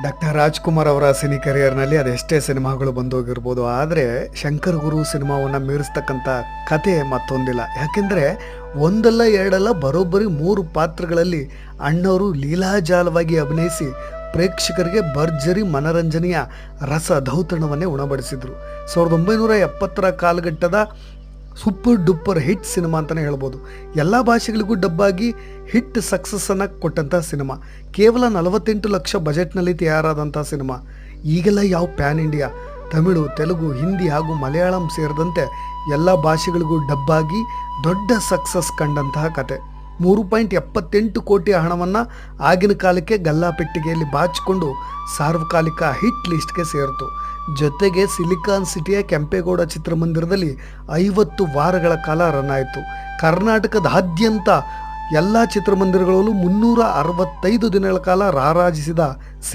Doctor Rajkumar ಅವರ cine ಕರಿಯರ್ನಲ್ಲಿ ಅದೆಷ್ಟೇ ಸಿನಿಮಾಗಳು ಬಂದೋಗಿರ್ಬೋದು, ಆದರೆ ಶಂಕರ್ ಗುರು ಸಿನಿಮಾವನ್ನು ಮೀರಿಸ್ತಕ್ಕಂಥ ಕತೆ ಮತ್ತೊಂದಿಲ್ಲ. ಯಾಕೆಂದರೆ ಒಂದಲ್ಲ ಎರಡಲ್ಲ ಬರೋಬ್ಬರಿ 3 ಪಾತ್ರಗಳಲ್ಲಿ ಅಣ್ಣವರು ಲೀಲಾಜಾಲವಾಗಿ ಅಭಿನಯಿಸಿ ಪ್ರೇಕ್ಷಕರಿಗೆ ಭರ್ಜರಿ ಮನರಂಜನೆಯ ರಸದೌತಣವನ್ನೇ ಉಣಬಡಿಸಿದರು. 1970ರ ಕಾಲಘಟ್ಟದ ಸೂಪರ್ ಡೂಪರ್ ಹಿಟ್ ಸಿನಿಮಾ ಅಂತಲೇ ಹೇಳ್ಬೋದು. ಎಲ್ಲ ಭಾಷೆಗಳಿಗೂ ಡಬ್ಬಾಗಿ ಹಿಟ್ ಸಕ್ಸಸ್ಸನ್ನು ಕೊಟ್ಟಂಥ ಸಿನಿಮಾ. ಕೇವಲ 48 ಲಕ್ಷ ಬಜೆಟ್ನಲ್ಲಿ ತಯಾರಾದಂಥ ಸಿನಿಮಾ. ಈಗೆಲ್ಲ ಯಾವ ಪ್ಯಾನ್ ಇಂಡಿಯಾ, ತಮಿಳು, ತೆಲುಗು, ಹಿಂದಿ ಹಾಗೂ ಮಲಯಾಳಂ ಸೇರಿದಂತೆ ಎಲ್ಲ ಭಾಷೆಗಳಿಗೂ ಡಬ್ಬಾಗಿ ದೊಡ್ಡ ಸಕ್ಸಸ್ ಕಂಡಂತಹ ಕತೆ. 3.78 ಕೋಟಿ ಹಣವನ್ನು ಆಗಿನ ಕಾಲಕ್ಕೆ ಗಲ್ಲಾಪೆಟ್ಟಿಗೆಯಲ್ಲಿ ಬಾಚಿಕೊಂಡು ಸಾರ್ವಕಾಲಿಕ ಹಿಟ್ ಲಿಸ್ಟ್ಗೆ ಸೇರಿತು. ಜೊತೆಗೆ ಸಿಲಿಕಾನ್ ಸಿಟಿಯ ಕೆಂಪೇಗೌಡ ಚಿತ್ರಮಂದಿರದಲ್ಲಿ 50 ವಾರಗಳ ಕಾಲ ರನ್ ಆಯಿತು. ಕರ್ನಾಟಕದಾದ್ಯಂತ ಎಲ್ಲ ಚಿತ್ರಮಂದಿರಗಳಲ್ಲೂ 365 ದಿನಗಳ ಕಾಲ ರಾರಾಜಿಸಿದ